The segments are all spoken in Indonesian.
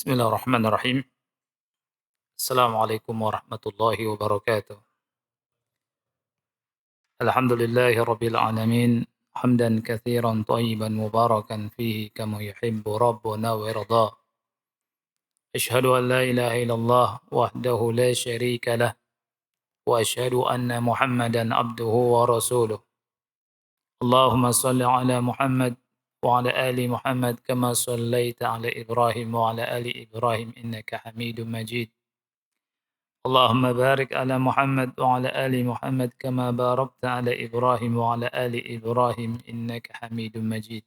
Bismillahirrahmanirrahim. Assalamualaikum warahmatullahi wabarakatuh. Alhamdulillahi rabbil alamin. Hamdan katsiran thayyiban mubarakan fihi kama yuhibbu rabbuna wa yarda. Asyhadu an la ilaha illallah wahdahu la syarika lah wa asyhadu anna Muhammadan abduhu wa rasuluh. Allahumma salli ala Muhammad wa ala ali Muhammad kama sallaita ala Ibrahim wa ala ali Ibrahim innaka Hamidum Majid. اللهم بارك على محمد وعلى آل محمد كما باركت على إبراهيم وعلى آل إبراهيم إنك حميد مجيد.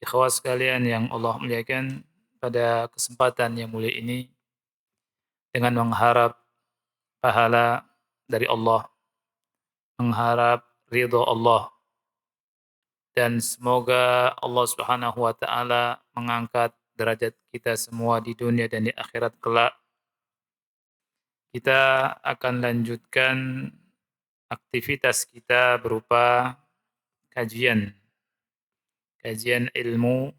Ikhwas sekalian yang Allah muliakan, pada kesempatan yang mulia ini dengan mengharap pahala dari Allah, mengharap ridha Allah, dan semoga Allah Subhanahu wa taala mengangkat derajat kita semua di dunia dan di akhirat kelak. Kita akan lanjutkan aktivitas kita berupa kajian, kajian ilmu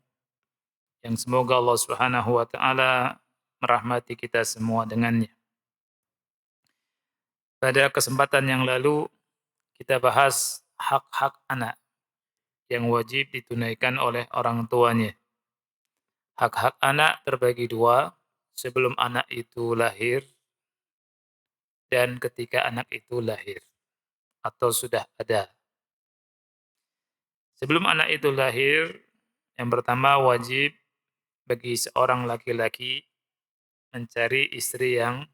yang semoga Allah Subhanahu wa taala merahmati kita semua dengannya. Pada kesempatan yang lalu kita bahas hak-hak anak yang wajib ditunaikan oleh orang tuanya. Hak-hak anak terbagi dua, sebelum anak itu lahir dan ketika anak itu lahir atau sudah ada. Sebelum anak itu lahir, yang pertama wajib bagi seorang laki-laki mencari istri yang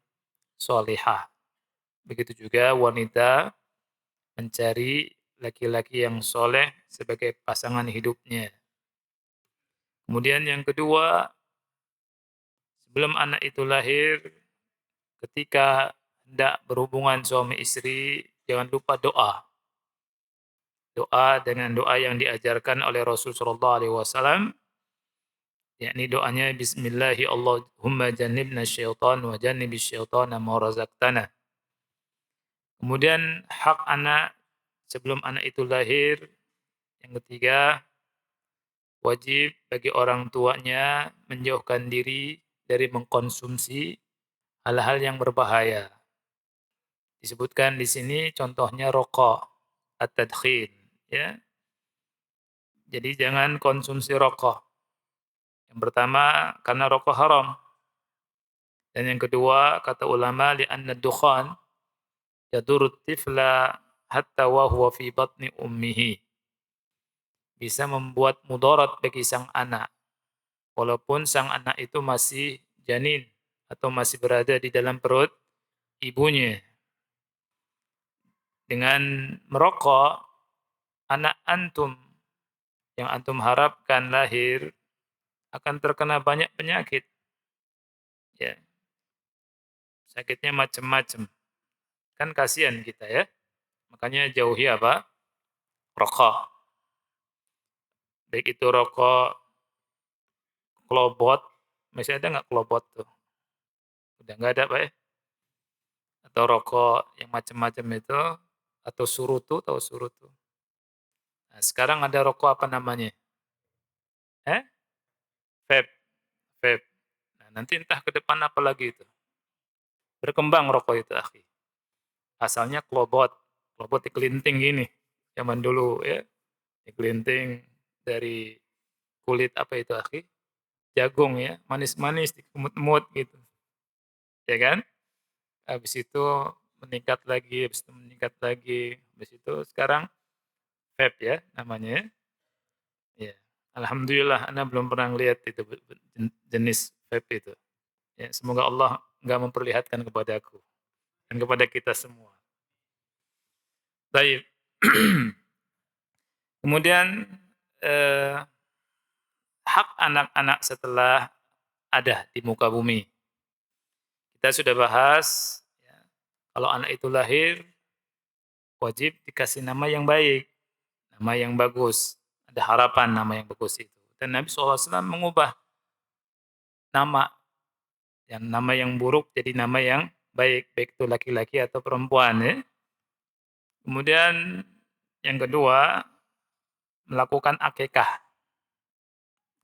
solihah. Begitu juga wanita mencari laki-laki yang soleh sebagai pasangan hidupnya. Kemudian yang kedua, sebelum anak itu lahir, ketika hendak berhubungan suami istri, jangan lupa doa. Doa dengan doa yang diajarkan oleh Rasul sallallahu alaihi wasallam, yakni doanya bismillahi Allahumma jannibna syaitan wa jannibis syaitana ma razaqtana. Kemudian hak anak sebelum anak itu lahir, yang ketiga wajib bagi orang tuanya menjauhkan diri dari mengkonsumsi hal-hal yang berbahaya. Disebutkan di sini contohnya rokok, at-tadkhin, ya. Jadi jangan konsumsi rokok. Yang pertama karena rokok haram. Dan yang kedua kata ulama li'anna dukhan yadurut tifla hatta wa huwa fi batni ummihi. Bisa membuat mudarat bagi sang anak. Walaupun sang anak itu masih janin atau masih berada di dalam perut ibunya. Dengan merokok, anak antum yang antum harapkan lahir akan terkena banyak penyakit. Ya, sakitnya macam-macam. Kan kasihan kita ya. Makanya jauhi apa? Rokok. Baik itu rokok klobot, masih ada nggak klobot tuh? Udah nggak ada Pak ya? Atau rokok yang macam-macam itu, atau surutu, tahu surutu? Nah, sekarang ada rokok apa namanya? Eh? Vape, vape. Nah, nanti entah ke depan apa lagi itu. Berkembang rokok itu, akhi. Asalnya klobot, klobot dikelinting gini, zaman dulu ya, dikelinting dari kulit apa itu, akhi? Jagung ya, manis-manis, diemut-emut gitu, ya kan? Habis itu meningkat lagi, habis itu sekarang vape ya namanya ya. Ya. Alhamdulillah ana belum pernah lihat itu jenis vape itu. Ya, semoga Allah enggak memperlihatkan kepadaku dan kepada kita semua. Baik. Kemudian eh, hak anak-anak setelah ada di muka bumi. Kita sudah bahas ya, kalau anak itu lahir wajib dikasih nama yang baik, nama yang bagus. Ada harapan nama yang bagus itu. Dan Nabi SAW mengubah nama nama yang buruk jadi nama yang baik, baik itu laki-laki atau perempuan ya. Kemudian yang kedua, melakukan akikah.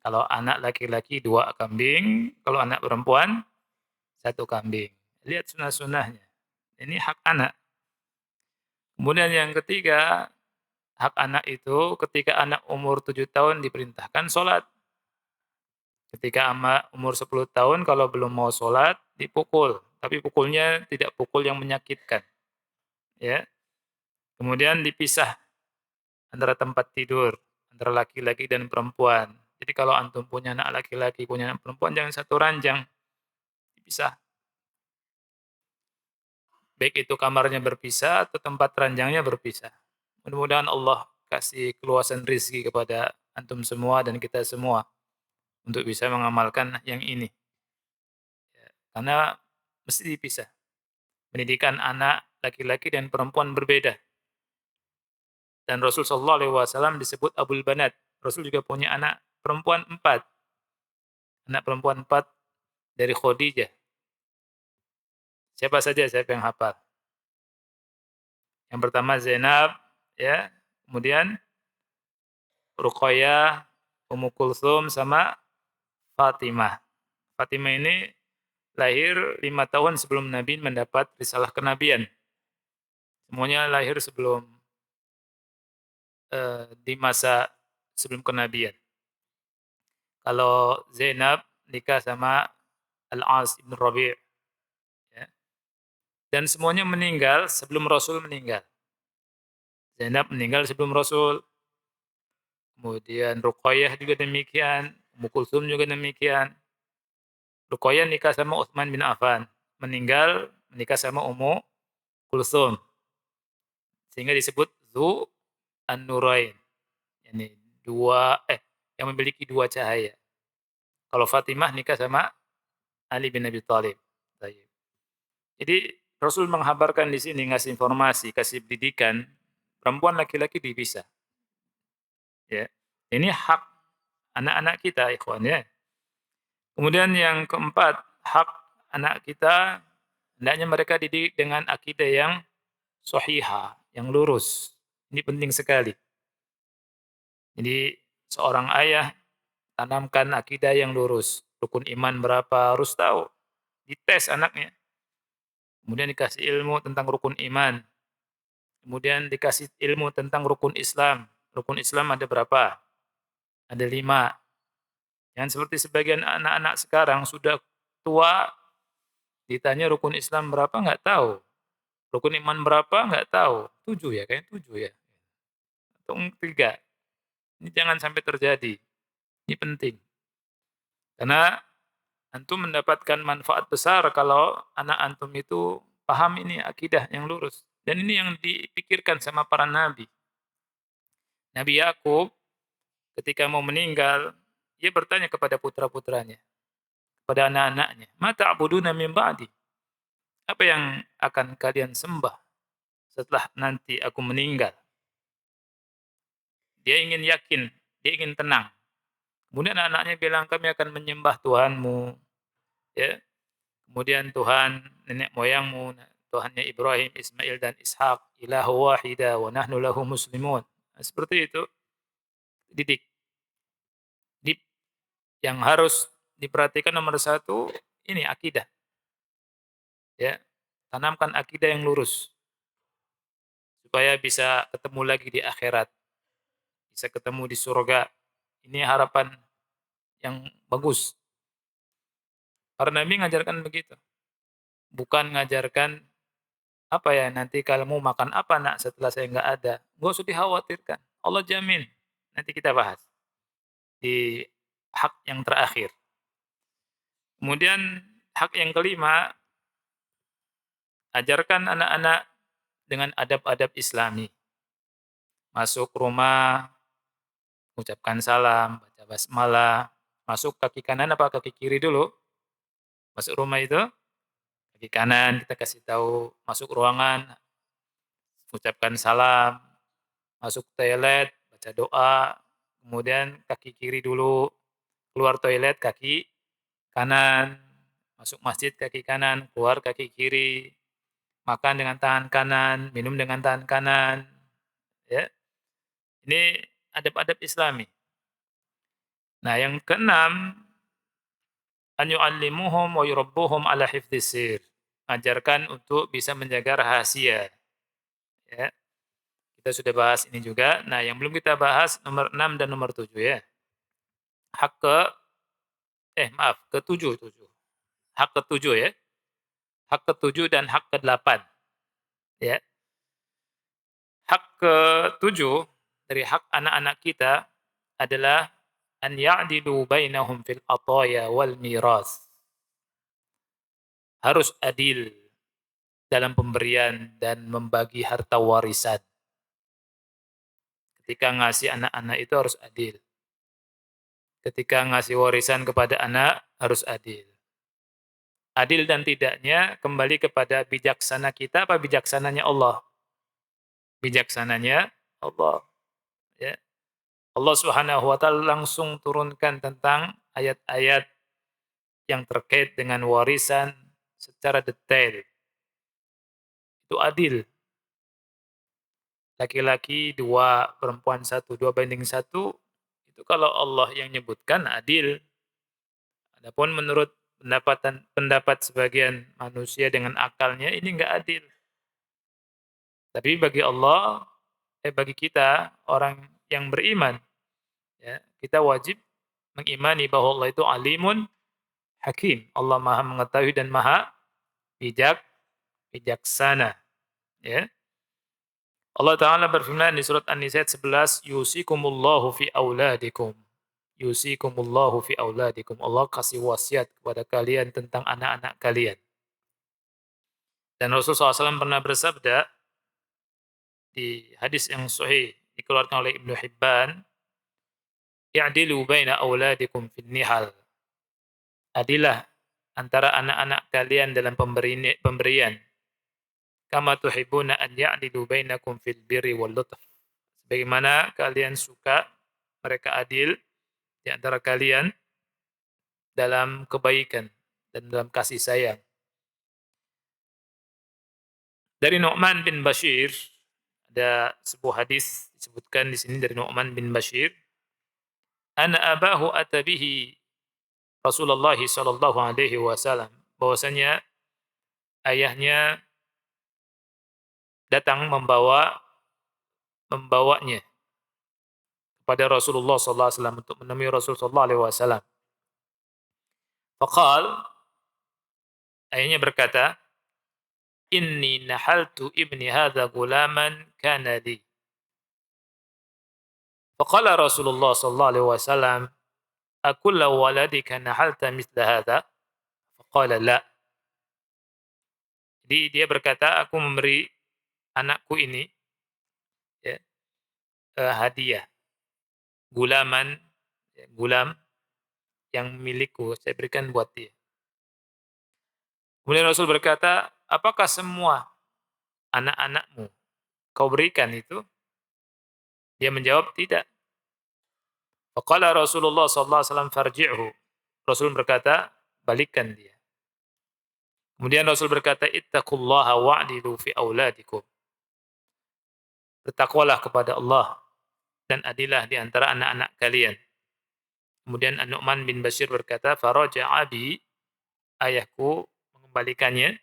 Kalau anak laki-laki 2 kambing, kalau anak perempuan 1 kambing. Lihat sunah-sunahnya. Ini hak anak. Kemudian yang ketiga, hak anak itu ketika anak umur 7 tahun diperintahkan sholat. Ketika umur 10 tahun kalau belum mau sholat, dipukul. Tapi pukulnya tidak pukul yang menyakitkan. Ya. Kemudian dipisah antara tempat tidur, antara laki-laki dan perempuan. Jadi kalau antum punya anak laki-laki, punya anak perempuan, jangan satu ranjang, dipisah. Baik itu kamarnya berpisah atau tempat ranjangnya berpisah. Mudah-mudahan Allah kasih keluasan rizki kepada antum semua dan kita semua untuk bisa mengamalkan yang ini. Ya, karena mesti dipisah. Pendidikan anak laki-laki dan perempuan berbeda. Dan Rasul sallallahu alaihi wasallam disebut Abul Banat. Rasul juga punya anak perempuan 4. Anak perempuan 4 dari Khadijah. Siapa saja siapa yang hafal? Yang pertama Zainab, ya. Kemudian Ruqayyah, Ummu Kulsum sama Fatimah. Fatimah ini lahir 5 tahun sebelum Nabi mendapat risalah kenabian. Semuanya lahir sebelum di masa sebelum kenabian. Kalau Zainab nikah sama Al-As bin Rabi', ya. Dan semuanya meninggal sebelum Rasul meninggal. Zainab meninggal sebelum Rasul, kemudian Ruqayyah juga demikian, Ummu Kulsum juga demikian. Ruqayyah nikah sama Utsman bin Affan, meninggal menikah sama Ummu Kulsum, sehingga disebut Dzu An-Nurain, yani yang memiliki 2 cahaya. Kalau Fatimah nikah sama Ali bin Abi Thalib. Baik. Jadi Rasul menghabarkan di sini, ngasih informasi, kasih pendidikan, perempuan laki-laki dipisah. Ya. Ini hak anak-anak kita, ikhwan ya. Kemudian yang keempat, hak anak kita hendaknya mereka dididik dengan akidah yang shahihah, yang lurus. Ini penting sekali. Jadi seorang ayah tanamkan akidah yang lurus. Rukun iman berapa harus tahu. Dites anaknya. Kemudian dikasih ilmu tentang rukun iman. Kemudian dikasih ilmu tentang rukun Islam. Rukun Islam ada berapa? Ada 5. Yang seperti sebagian anak-anak sekarang sudah tua, ditanya rukun Islam berapa nggak tahu. Rukun iman berapa nggak tahu. 7 ya, kayaknya 7 ya. Atau 3. Ini jangan sampai terjadi. Ini penting. Karena antum mendapatkan manfaat besar kalau anak antum itu paham ini akidah yang lurus. Dan ini yang dipikirkan sama para nabi. Nabi Yakub ketika mau meninggal, dia bertanya kepada putra-putranya, kepada anak-anaknya, "Ma ta'buduna min ba'di?" Apa yang akan kalian sembah setelah nanti aku meninggal? Dia ingin yakin, dia ingin tenang. Kemudian anak-anaknya bilang, "Kami akan menyembah Tuhanmu, ya. Kemudian Tuhan nenek moyangmu, Tuhannya Ibrahim, Ismail dan Ishak, ilahu wahida wa nahnu lahu muslimun." Nah, seperti itu didik. Yang harus diperhatikan nomor 1 ini akidah, ya. Tanamkan akidah yang lurus supaya bisa ketemu lagi di akhirat, bisa ketemu di surga. Ini harapan yang bagus. Para nabi mengajarkan begitu, bukan mengajarkan, apa ya, nanti kamu makan apa nak setelah saya nggak ada? Nggak usah dikhawatirkan, Allah jamin. Nanti kita bahas di hak yang terakhir. Kemudian hak yang kelima, ajarkan anak-anak dengan adab-adab Islami. Masuk rumah, ucapkan salam, baca basmalah, masuk kaki kanan apa kaki kiri dulu? Masuk rumah itu, kaki kanan kita kasih tahu, masuk ruangan, ucapkan salam, masuk toilet, baca doa, kemudian kaki kiri dulu, keluar toilet kaki kanan, masuk masjid kaki kanan, keluar kaki kiri, makan dengan tangan kanan, minum dengan tangan kanan, ya. Ini adab-adab Islami. Nah, yang keenam, an yu'allimuhum wa yurabbuhum ala hifdzis sir. Ajarkan untuk bisa menjaga rahasia, ya. Kita sudah bahas ini juga. Nah, yang belum kita bahas nomor 6 dan nomor 7 ya. Hak ke maaf, ke-7 7. Hak ke-7 ya. Hak ke-7 dan hak ke-8 ya. Hak ke-7 dari hak anak-anak kita adalah an ya'dilu bainahum fil ataya wal miras. Harus adil dalam pemberian dan membagi harta warisan. Ketika ngasih anak-anak itu harus adil. Ketika ngasih warisan kepada anak harus adil. Adil dan tidaknya kembali kepada bijaksana kita apa bijaksananya Allah? Bijaksananya Allah, ya. Allah Subhanahu wa taala langsung turunkan tentang ayat-ayat yang terkait dengan warisan secara detail. Itu adil. Laki-laki dua, perempuan satu, 2 banding 1. Itu kalau Allah yang nyebutkan adil. Adapun menurut pendapat sebagian manusia dengan akalnya ini enggak adil. Tapi bagi kita orang yang beriman, ya, kita wajib mengimani bahwa Allah itu alimun hakim. Allah Maha mengetahui dan Maha bijaksana, ya. Allah Ta'ala berfirman di surat An-Nisa 11, yusikumullahu fi auladikum. Yusikumullahu fi auladikum. Allah kasih wasiat kepada kalian tentang anak-anak kalian. Dan Rasulullah SAW pernah bersabda di hadis yang sahih dikeluarkan oleh Ibnu Hibban, "I'dilu baina auladikum fin nihal." Adilah antara anak-anak kalian dalam pemberian. Kama tuhibbuna an ya'dilu bainakum fil birri wal lutf. Bagaimana kalian suka mereka adil di antara kalian dalam kebaikan dan dalam kasih sayang. Dari Nu'man bin Bashir, ada sebuah hadis disebutkan di sini dari Nu'man bin Bashir, "Ana abahu atabihi Rasulullah sallallahu alaihi wasallam." Bahwasanya ayahnya datang membawanya kepada Rasulullah sallallahu alaihi wasallam untuk menemui Rasul sallallahu alaihi wasallam. Faqal, ayahnya berkata, "Inni nahaltu ibni hadza gulaman kana li." Faqala Rasulullah sallallahu alaihi wasallam, "Akulla waladika nahalta mithla hadza?" Faqala la. Jadi dia berkata, aku memberi anakku ini, ya, hadiah gulaman, ya, gulam yang milikku saya berikan buat dia. Kemudian Rasul berkata, apakah semua anak-anakmu kau berikan itu? Dia menjawab, tidak. Faqala Rasulullah sallallahu alaihi wasallam, farji'hu. Rasul berkata, balikkan dia. Kemudian Rasul berkata, ittaqullaha wa'dilu fi auladikum. Bertakwalah kepada Allah dan adilah di antara anak-anak kalian. Kemudian An-Nu'man bin Bashir berkata, faraja'a bi, ayahku mengembalikannya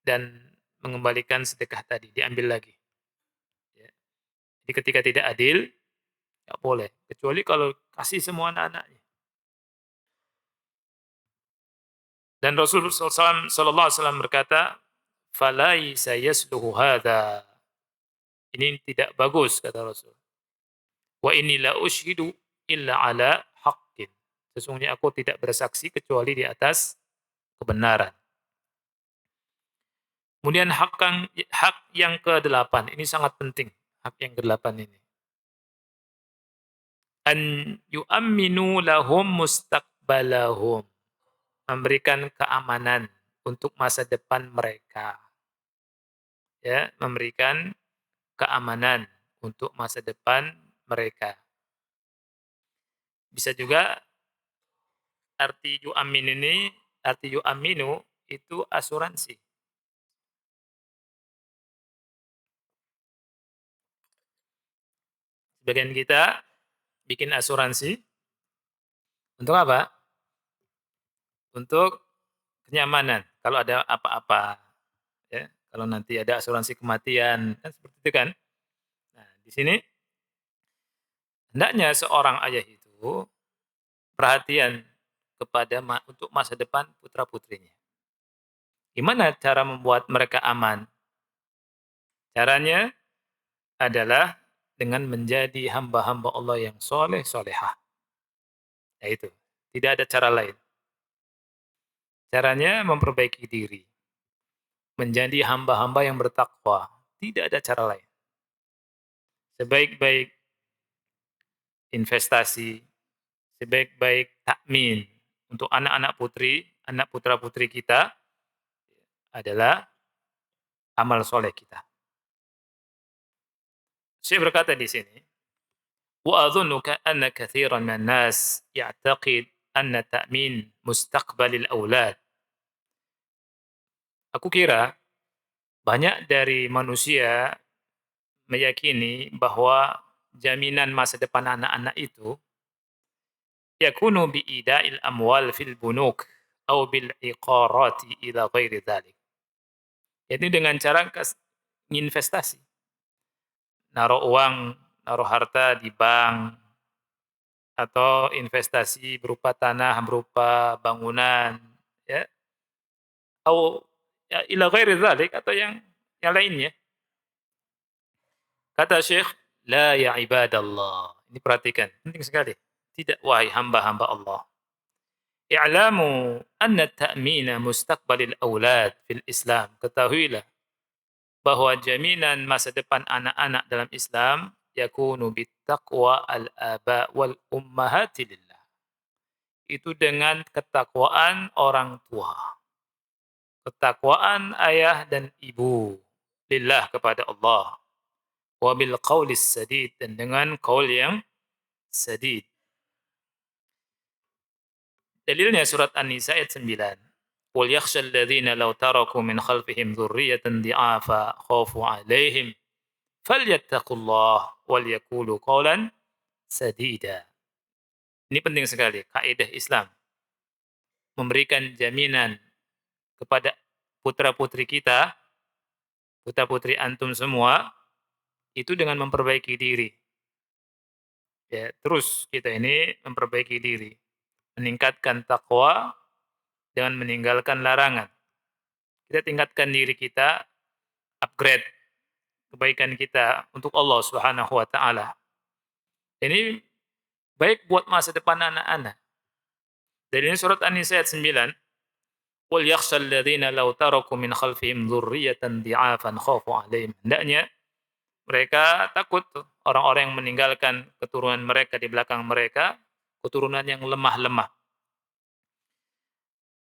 dan mengembalikan sedekah tadi, diambil lagi. Ya. Jadi ketika tidak adil, nggak boleh. Kecuali kalau kasih semua anak-anaknya. Dan Rasulullah sallallahu alaihi wasallam berkata, "Falaisa yasluhu hadza." Ini tidak bagus kata Rasul. "Wa inni la usyhidu illa ala haqqin." Sesungguhnya aku tidak bersaksi kecuali di atas kebenaran. Kemudian hak yang ke-8, ini sangat penting, hak yang ke-8 ini. An yu'amminu lahum mustaqbalahum. Memberikan keamanan untuk masa depan mereka. Ya, memberikan keamanan untuk masa depan mereka. Bisa juga arti yu'aminu itu asuransi. Sebagian kita bikin asuransi, Untuk apa? Untuk kenyamanan. Kalau ada apa-apa, ya, kalau nanti ada asuransi kematian, kan seperti itu kan. Nah, di sini hendaknya seorang ayah itu perhatian kepada untuk masa depan putra-putrinya. Gimana cara membuat mereka aman? Caranya adalah dengan menjadi hamba-hamba Allah yang soleh solehah. Nah itu, tidak ada cara lain. Caranya memperbaiki diri, menjadi hamba-hamba yang bertakwa. Tidak ada cara lain. Sebaik-baik investasi, sebaik-baik takmin untuk anak-anak putri, anak putra-putri kita adalah amal soleh kita. Saya berkata di sini, وأظن أن كثيرا من الناس يعتقد أن تأمين مستقبل الأولاد. Aku kira banyak dari manusia meyakini bahwa jaminan masa depan anak-anak itu yakunu bi'ida'il amwal fil bunuk atau bil iqarati ila ghairi dhalik. Yaitu dengan cara investasi. Naruh uang, naruh harta di bank, atau investasi berupa tanah, berupa bangunan, ya, atau ya ila ghairi dzalik atau yang lainnya. Kata Syekh, "La ya ibadallah." Ini perhatikan, penting sekali. Tidak wahai hamba-hamba Allah. I'lamu anna ta'mina mustaqbalil aulad fil Islam. Ketahuilah bahwa jaminan masa depan anak-anak dalam Islam yakunu bittaqwa al-aba wal ummahati lillah. Itu dengan ketakwaan orang tua. Ketakwaan ayah dan ibu lillah kepada Allah. Wa bil qaulis sadid dan dengan qaul yang sadid. Dalilnya surat An-Nisa ayat 9. Wal yakhshal ladzina law taraku min khalfihim dzurriyyatan dhi'afa khafu 'alaihim falyattaqullah wal yaqulu qawlan sadida. Ini penting sekali kaidah Islam memberikan jaminan kepada putra-putri kita, putra-putri antum semua, itu dengan memperbaiki diri. Ya, terus kita ini memperbaiki diri, meningkatkan takwa dengan meninggalkan larangan. Kita tingkatkan diri kita, upgrade kebaikan kita untuk Allah Subhanahu wa taala. Ini baik buat masa depan anak-anak. Dari ini surat An-Nisa ayat 9, "Qul yakhshal ladzina law taraku min khalfihim dzurriyyatan dhi'afan khafu 'alaihim." Hendaknya mereka takut orang-orang yang meninggalkan keturunan mereka di belakang mereka, keturunan yang lemah-lemah.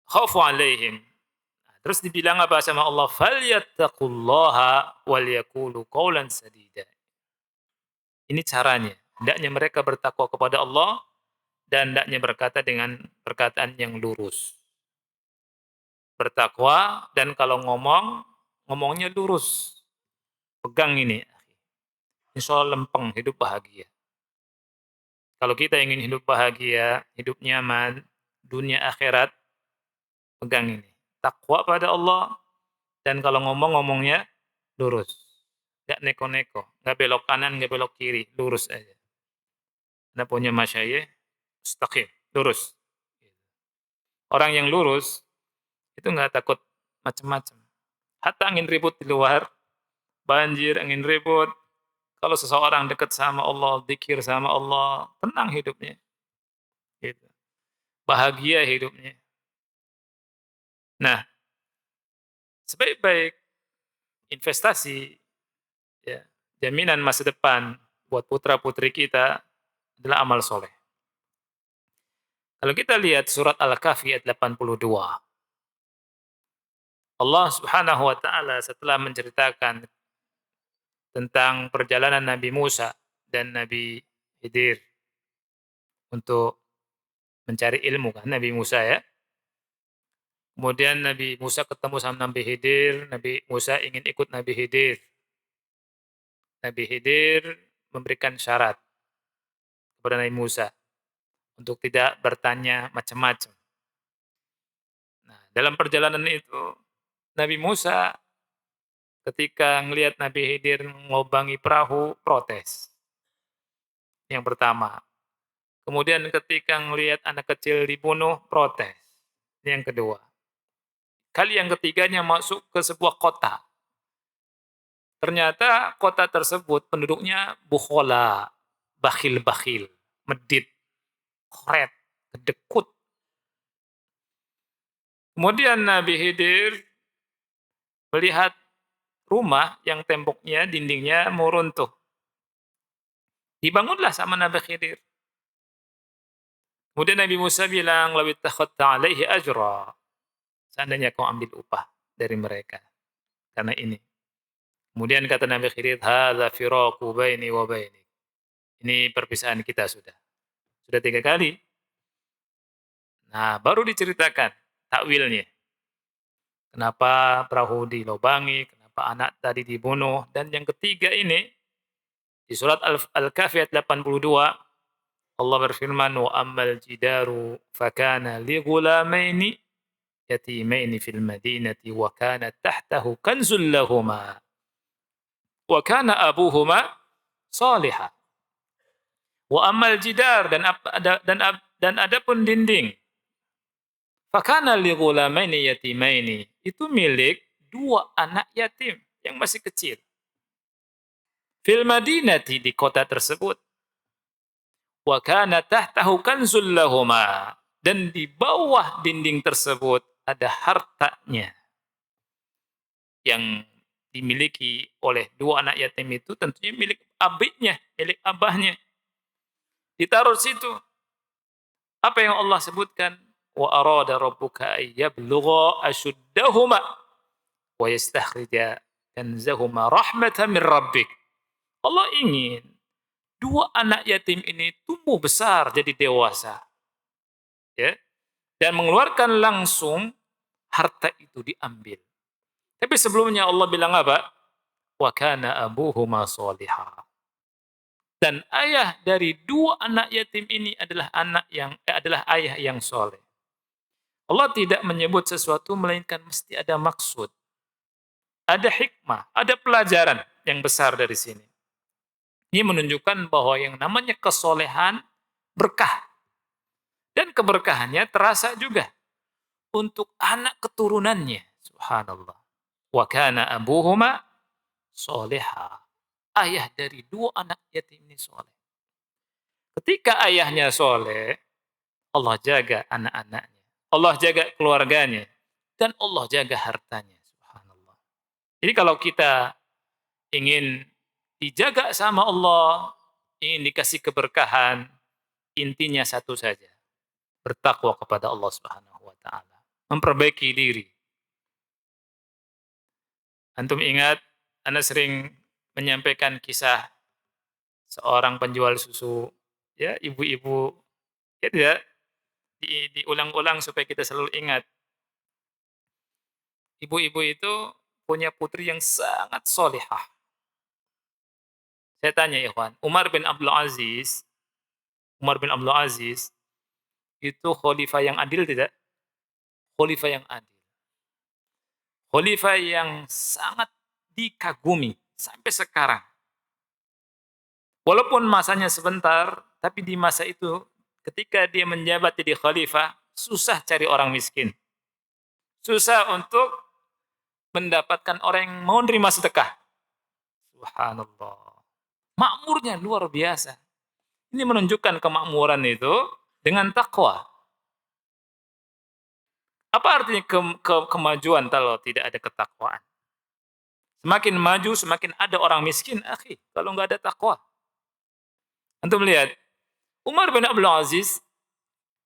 Khaufu 'alaihim. Terus dibilang apa sama Allah? Falyattaqullaha wal yaqulu qawlan sadida. Ini caranya. Hendaknya mereka bertakwa kepada Allah dan hendaknya berkata dengan perkataan yang lurus. Bertakwa dan kalau ngomong, ngomongnya lurus. Pegang ini. Insya Allah lempeng, hidup bahagia. Kalau kita ingin hidup bahagia, hidup nyaman, dunia akhirat, pegang ini. Takwa pada Allah, dan kalau ngomong, ngomongnya lurus. Nggak neko-neko, nggak belok kanan, nggak belok kiri, lurus aja. Anda punya masyayikh, mustaqim, lurus. Orang yang lurus, itu nggak takut macam-macam. Hatta angin ribut di luar, banjir, angin ribut, kalau seseorang dekat sama Allah, zikir sama Allah, tenang hidupnya. Gitu. Bahagia hidupnya. Nah, sebaik-baik investasi, ya, jaminan masa depan buat putra-putri kita adalah amal soleh. Kalau kita lihat surat Al-Kahfi ayat 82, Allah Subhanahu wa taala setelah menceritakan tentang perjalanan Nabi Musa dan Nabi Khidir untuk mencari ilmu kan Nabi Musa ya. Kemudian Nabi Musa ketemu sama Nabi Khidir, Nabi Musa ingin ikut Nabi Khidir. Nabi Khidir memberikan syarat kepada Nabi Musa. untuk tidak bertanya macam-macam. Nah, dalam perjalanan itu Nabi Musa ketika ngelihat Nabi Khidir ngobangi perahu, protes. Yang pertama. Kemudian ketika ngelihat anak kecil dibunuh, protes. Yang kedua. Kali yang ketiganya masuk ke sebuah kota. Ternyata kota tersebut penduduknya bukhola, bakhil-bakhil, medit, koret, kedekut. Kemudian Nabi Khidir melihat rumah yang temboknya, dindingnya mau runtuh. Dibangunlah sama Nabi Khidir. Kemudian Nabi Musa bilang, "Law ittakhadta 'alaihi ajra." Seandainya kau ambil upah dari mereka karena ini. Kemudian kata Nabi Khidir, "Hadza firaqu baini wa bainik." Ini perpisahan kita sudah. Sudah 3 kali. Nah, baru diceritakan takwilnya. Kenapa perahu dilobangi, kenapa anak tadi dibunuh, dan yang ketiga ini di surat Al-Kahfi ayat 82 Allah berfirman, "Wa ammal jidaru fakana li ghulamaini yatimaini fil madinati wa kana tahtahu kanzul lahuma wa kana abuhuma salihah." Wa ammal jidar dan adapun dinding fakana li ghulamaini yatimaini itu milik 2 anak yatim yang masih kecil. Fil madinati di kota tersebut. Wa kana tahtahu kanzul lahuma dan di bawah dinding tersebut ada hartanya yang dimiliki oleh 2 anak yatim itu tentunya milik abiknya, milik abahnya. Ditaruh situ. Apa yang Allah sebutkan? Wa arada rabbuka ay yablugha ashuddahuma wa yastakhrija kanzahuma rahmatan min rabbik. Allah ingin 2 anak yatim ini tumbuh besar jadi dewasa. Ya, dan mengeluarkan langsung harta itu diambil. Tapi sebelumnya Allah bilang apa? Wa kana abuhuma sholihah. Dan ayah dari 2 anak yatim ini adalah adalah ayah yang soleh. Allah tidak menyebut sesuatu melainkan mesti ada maksud. Ada hikmah, ada pelajaran yang besar dari sini. Ini menunjukkan bahwa yang namanya kesolehan berkah. Dan keberkahannya terasa juga untuk anak keturunannya. Subhanallah. Wa kana abuhuma soleha. Ayah dari 2 anak yatim ini soleh. Ketika ayahnya soleh, Allah jaga anak-anaknya. Allah jaga keluarganya. Dan Allah jaga hartanya. Subhanallah. Jadi kalau kita ingin dijaga sama Allah, ingin dikasih keberkahan, intinya satu saja. Bertakwa kepada Allah Subhanahu wa taala. Memperbaiki diri. Antum ingat, Anda sering menyampaikan kisah seorang penjual susu, ya, ibu-ibu, ya tidak, diulang-ulang supaya kita selalu ingat. Ibu-ibu itu punya putri yang sangat solihah. Saya tanya ya ikhwan, Umar bin Abdul Aziz itu khalifah yang adil tidak? Khalifah yang adil. Khalifah yang sangat dikagumi sampai sekarang. Walaupun masanya sebentar, tapi di masa itu ketika dia menjabat jadi khalifah, susah cari orang miskin. Susah untuk mendapatkan orang yang mau nerima sedekah. Subhanallah. Makmurnya luar biasa. Ini menunjukkan kemakmuran itu dengan takwa. Apa artinya kemajuan kalau tidak ada ketakwaan? Semakin maju, semakin ada orang miskin, akhi, kalau nggak ada takwa. Antum lihat, Umar bin Abdul Aziz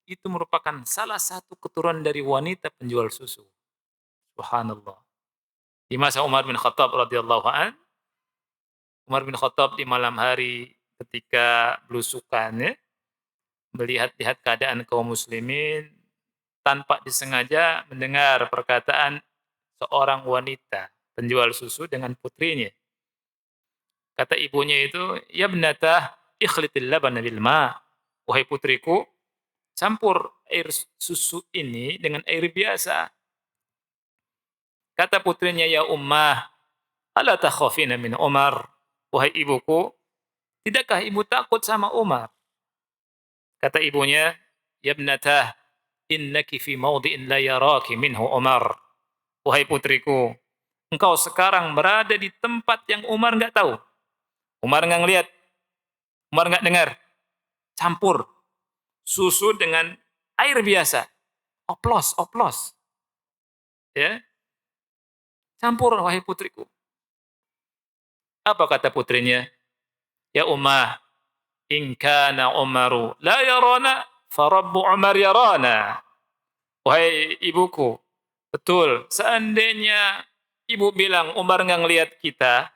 itu merupakan salah satu keturunan dari wanita penjual susu. Subhanallah. Di masa Umar bin Khattab radhiyallahu an, Umar bin Khattab di malam hari ketika belusukan ya, melihat-lihat keadaan kaum muslimin, tanpa disengaja mendengar perkataan seorang wanita penjual susu dengan putrinya. Kata ibunya itu, "Ya ibnatah, ikhlitil labana bil ma." Wahai putriku, campur air susu ini dengan air biasa. Kata putrinya, "Ya Ummah, ala takhafina min Umar?" Wahai ibuku, tidakkah ibu takut sama Umar? Kata ibunya, "Ya ibnatah, innaki fi mawdi'in la yaraki minhu Umar." Wahai putriku, engkau sekarang berada di tempat yang Umar nggak tahu. Umar nggak ngelihat, Umar nggak dengar. Campur susu dengan air biasa. Oplos, oplos. Ya, campur wahai putriku. Apa kata putrinya? Ya Ummah, in kana Umaru la yarana, fa Rabbu Umar yarana. Wahai ibuku, betul, seandainya ibu bilang Umar nggak ngelihat kita,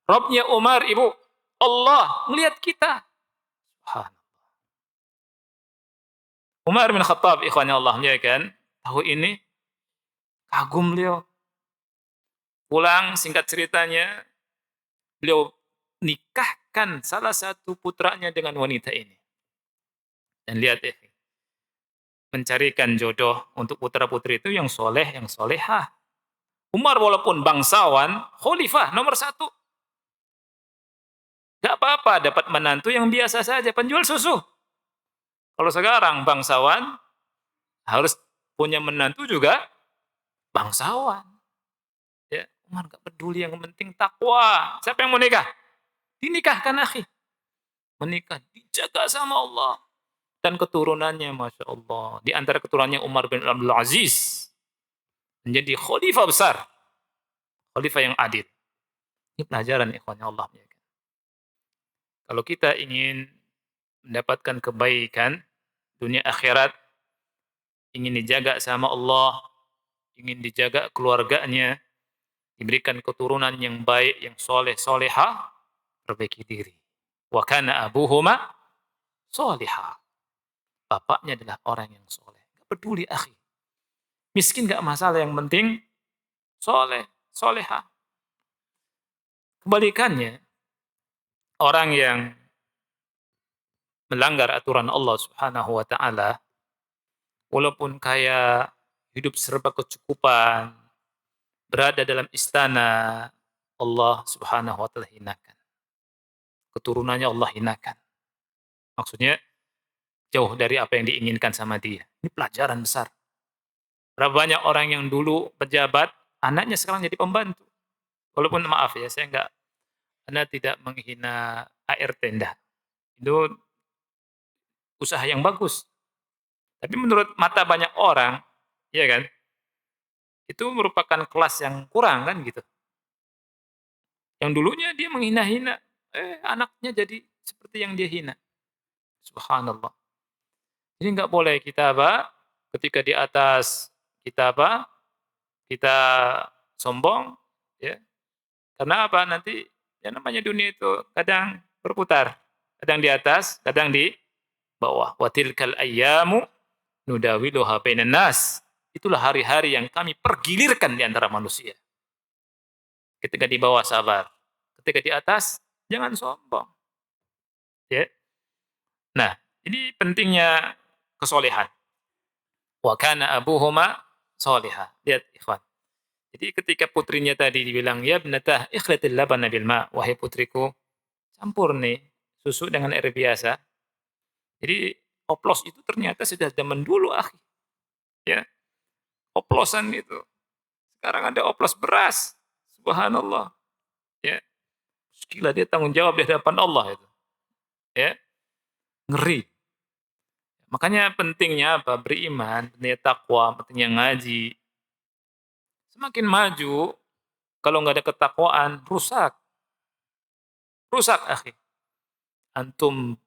Robnya Umar, ibu, Allah ngelihat kita. Umar bin Khattab, ikhwannya Allah, ya kan? Tahu ini, kagum beliau. Pulang, singkat ceritanya, beliau nikahkan salah satu putranya dengan wanita ini. Dan lihat ya, mencarikan jodoh untuk putra-putri itu yang soleh, yang solehah. Umar walaupun bangsawan, khalifah nomor satu. Gak apa-apa dapat menantu yang biasa saja, penjual susu. Kalau sekarang bangsawan, harus punya menantu juga bangsawan. Ya, Umar gak peduli, yang penting takwa. Siapa yang mau nikah? Dinikahkan akhi. Menikah, dijaga sama Allah. Dan keturunannya, Masya Allah. Di antara keturunannya Umar bin Abdul Aziz. Menjadi khalifah besar. Khalifah yang adil. Ini pelajaran ikhwannya Allah. Kalau kita ingin mendapatkan kebaikan dunia akhirat, ingin dijaga sama Allah, ingin dijaga keluarganya, diberikan keturunan yang baik, yang soleh, soleha, perbaiki diri. Wa kana abuhuma soleha. Bapaknya adalah orang yang soleh. Gak peduli akhi. Miskin gak masalah, yang penting soleh, soleha. Kebalikannya, orang yang melanggar aturan Allah Subhanahu wa taala, walaupun kaya, hidup serba kecukupan, berada dalam istana, Allah Subhanahu wa taala hinakan. Keturunannya Allah hinakan. Maksudnya jauh dari apa yang diinginkan sama dia. Ini pelajaran besar. Berapa banyak orang yang dulu pejabat, anaknya sekarang jadi pembantu. Walaupun maaf ya, Anda tidak menghina ART, enggak. Itu usaha yang bagus. Tapi menurut mata banyak orang, ya kan, itu merupakan kelas yang kurang kan gitu. Yang dulunya dia menghina-hina, anaknya jadi seperti yang dia hina. Subhanallah. Jadi nggak boleh kita apa, ketika di atas kita apa, kita sombong, ya. Karena apa? Nanti yang namanya dunia itu kadang berputar, kadang di atas, kadang di bawah. Wa tilkal ayyamu nudawiluha bainan nas. Itulah hari-hari yang kami pergilirkan di antara manusia. Ketika di bawah sabar, ketika di atas jangan sombong. Ya. Nah, ini pentingnya kesolehan. Wa kana abuhuma solihah. Lihat ikhwan. Jadi ketika putrinya tadi dibilang, ya ibnatah ikhlatil labana bil ma, wahai putriku, campur nih susu dengan air biasa. Jadi oplos itu ternyata sudah zaman dulu akhi. Ya, oplosan itu. Sekarang ada oplos beras. Subhanallah. Ya, gila dia tanggung jawab di hadapan Allah itu. Ya, ngeri. Makanya pentingnya apa? Beriman, pentingnya takwa, pentingnya ngaji. Semakin maju, kalau nggak ada ketakwaan, rusak. Rusak, akhi. Antum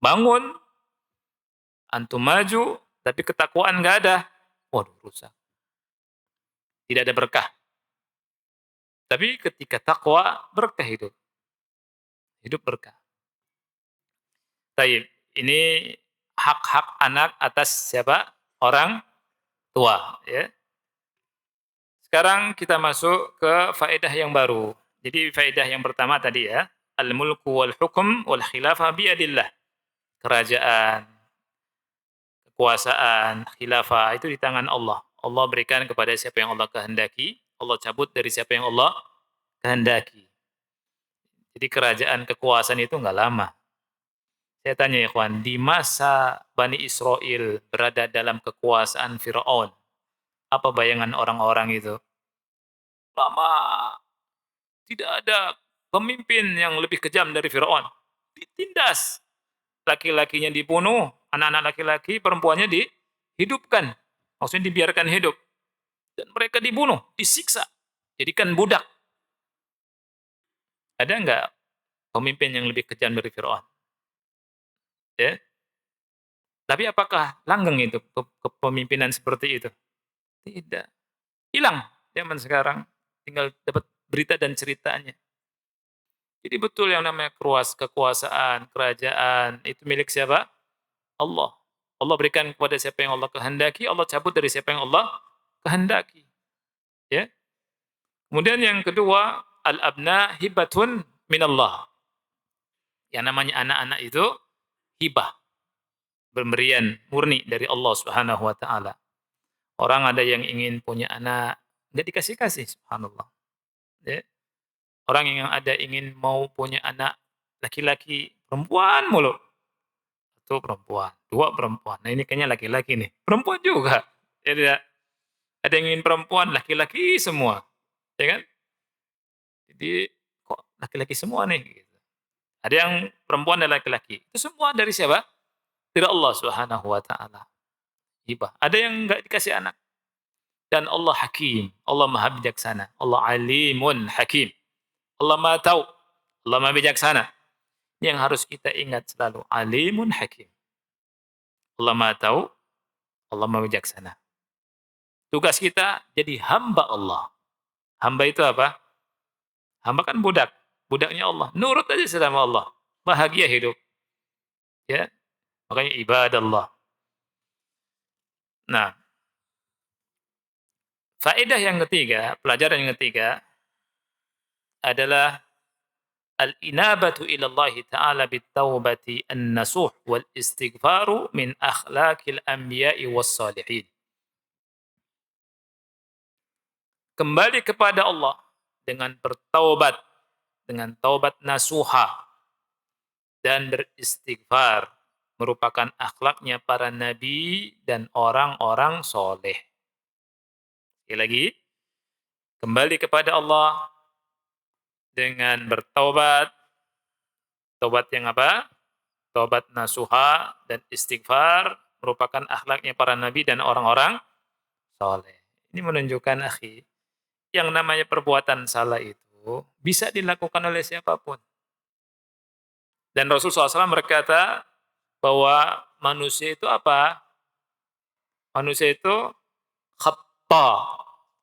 bangun, antum maju, tapi ketakwaan nggak ada. Waduh, rusak. Tidak ada berkah. Tapi ketika takwa, berkah hidup. Hidup berkah. Baik, ini hak-hak anak atas siapa? Orang tua. Ya. Sekarang kita masuk ke faedah yang baru. Jadi faedah yang pertama tadi ya, al-mulku wal hukum wal khilafah biadillah. Kerajaan, kekuasaan, khilafah itu di tangan Allah. Allah berikan kepada siapa yang Allah kehendaki, Allah cabut dari siapa yang Allah kehendaki. Jadi kerajaan kekuasaan itu nggak lama. Saya tanya ya ikhwan, di masa Bani Israel berada dalam kekuasaan Fir'aun, apa bayangan orang-orang itu? Lama, tidak ada pemimpin yang lebih kejam dari Fir'aun. Ditindas, laki-lakinya dibunuh, anak-anak laki-laki, perempuannya dihidupkan. Maksudnya dibiarkan hidup. Dan mereka dibunuh, disiksa, jadikan budak. Ada nggak pemimpin yang lebih kejam dari Fir'aun? Ya. Tapi apakah langgeng itu kepemimpinan seperti itu? Tidak. Hilang zaman sekarang. Tinggal dapat berita dan ceritanya. Jadi betul yang namanya kekuasaan, kerajaan, itu milik siapa? Allah. Allah berikan kepada siapa yang Allah kehendaki, Allah cabut dari siapa yang Allah kehendaki. Ya. Kemudian yang kedua, al-abna hibatun minallah. Yang namanya anak-anak itu hibah, pemberian murni dari Allah Subhanahu wa taala. Orang ada yang ingin punya anak, enggak dikasih-kasih, subhanallah. Ya. Orang yang ada ingin mau punya anak laki-laki, perempuan mulu. Satu perempuan, dua perempuan. Nah, ini kayaknya laki-laki nih. Perempuan juga. Ya tidak? Ada yang ingin perempuan, laki-laki semua. Ya kan? Jadi kok laki-laki semua nih gitu. Ada yang perempuan dan laki-laki. Itu semua dari siapa? Dari Allah Subhanahu wa taala. Hibah. Ada yang enggak dikasih anak. Dan Allah Hakim, Allah Maha bijaksana. Allah Alimun Hakim. Allah Maha tahu, Allah Maha bijaksana. Yang harus kita ingat selalu, Alimun Hakim. Allah Maha tahu, Allah Maha bijaksana. Tugas kita jadi hamba Allah. Hamba itu apa? Hamba kan budak. Budaknya Allah. Nurut aja sama Allah. Bahagia hidup. Ya, makanya ibadallah. Nah, faedah yang ketiga, pelajaran yang ketiga adalah al-inabatu ila Allah Ta'ala bit-taubati an-nasuh wal istighfaru min akhlaqil anbiya'i was salihin. Kembali kepada Allah dengan bertaubat, dengan taubat nasuha dan beristighfar merupakan akhlaknya para nabi dan orang-orang soleh. Sekali lagi, kembali kepada Allah dengan bertaubat, taubat yang apa? Taubat nasuha dan istighfar merupakan akhlaknya para nabi dan orang-orang soleh. Ini menunjukkan, akhi, yang namanya perbuatan salah itu bisa dilakukan oleh siapapun. Dan Rasulullah SAW berkata bahwa manusia itu apa? Manusia itu khata.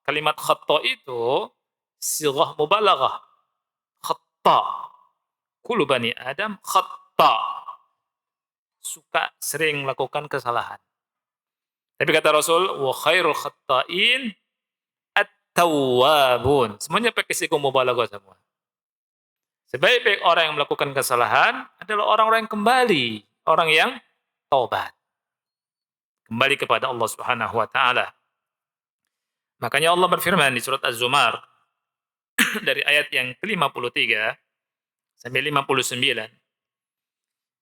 Kalimat khata itu sighah mubalaghah. Khata. Kullu bani Adam khata. Suka sering melakukan kesalahan. Tapi kata Rasul, wa khairul khata'in at-tawwabun. Semuanya pakai sighah mubalaghah semua. Sebaik-baik orang yang melakukan kesalahan adalah orang-orang yang kembali, orang yang taubat. Kembali kepada Allah Subhanahu wa taala. Makanya Allah berfirman di surat Az-Zumar dari ayat yang ke-53 sampai 59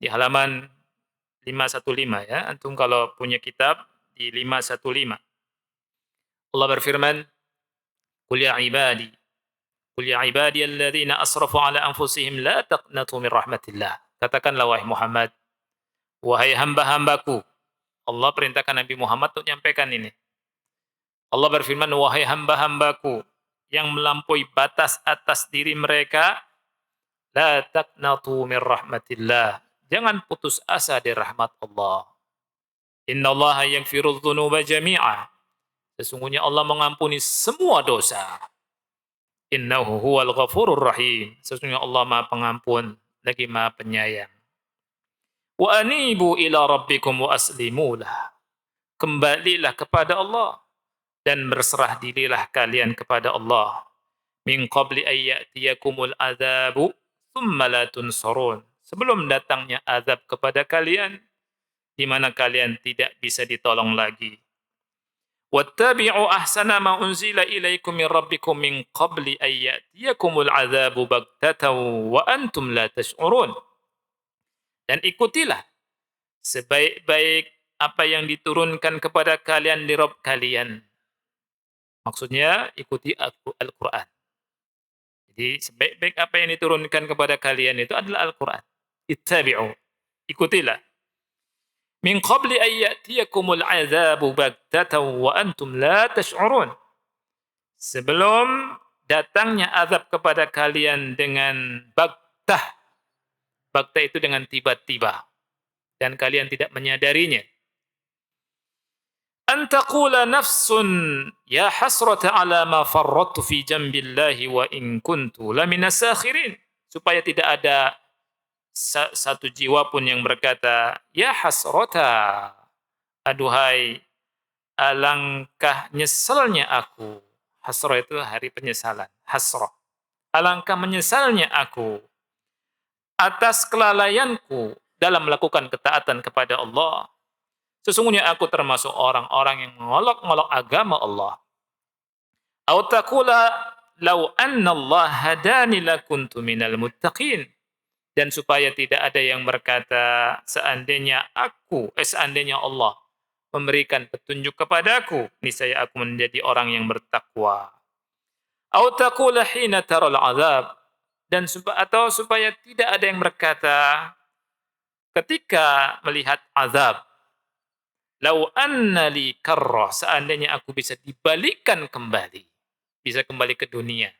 di halaman 515 ya. Antum kalau punya kitab di 515. Allah berfirman, Qul ya ibadiyalladzina asrafu ala anfusihim la taqnatu min rahmatillah." Katakanlah wahai Muhammad, wahai hamba-hambaku. Allah perintahkan Nabi Muhammad untuk menyampaikan ini. Allah berfirman, wahai hamba-hambaku yang melampaui batas atas diri mereka, la taqnatu min rahmatillah. Jangan putus asa dari rahmat Allah. Innallaha yaghfirudz dzunuba jami'a. Sesungguhnya Allah mengampuni semua dosa. Innahu huwal ghafurur rahim. Sesungguhnya Allah Maha Pengampun lagi Maha Penyayang. Wa anibu ila rabbikum wa aslimu lah. Kembalilah kepada Allah dan berserah dirilah kalian kepada Allah. Min qabli ayyatiyakumul adzabu thumma la tunsarun. Sebelum datangnya azab kepada kalian, di mana kalian tidak bisa ditolong lagi. Wattabi'u ahsana ma unzila ilaikum min rabbikum min qabli an ya'tiyakumul 'adzabu baghtatan wa antum la tash'urun. Dan ikutilah sebaik-baik apa yang diturunkan kepada kalian di Rabb kalian. Maksudnya ikuti Al-Quran. Jadi sebaik-baik apa yang diturunkan kepada kalian itu adalah Al-Quran. Ittabi'u. Ikutilah. Min qabli an ya'tiyakumul 'adzabu baghtatan wa antum la tash'urun. Sebelum datangnya azab kepada kalian dengan baghtah. Baghtah itu dengan tiba-tiba dan kalian tidak menyadarinya. An taqula nafsun ya hasrata ala ma farrattu fi jambillahi wa in kuntu lamina sakhirin. Supaya tidak ada satu jiwa pun yang berkata, ya hasrata, aduhai alangkah nyesalnya aku. Hasrah itu hari penyesalan, hasrah. Alangkah menyesalnya aku atas kelalaianku dalam melakukan ketaatan kepada Allah. Sesungguhnya aku termasuk orang-orang yang mengolok-ngolok agama Allah. Au taqula law anna Allah hadani lakuntu minal muttaqin. Dan supaya tidak ada yang berkata seandainya Allah memberikan petunjuk kepadaku, niscaya aku menjadi orang yang bertakwa. Au taqula hina taral azab, dan supaya tidak ada yang berkata ketika melihat azab, lau anna li karrah, seandainya aku bisa dibalikkan kembali, bisa kembali ke dunia.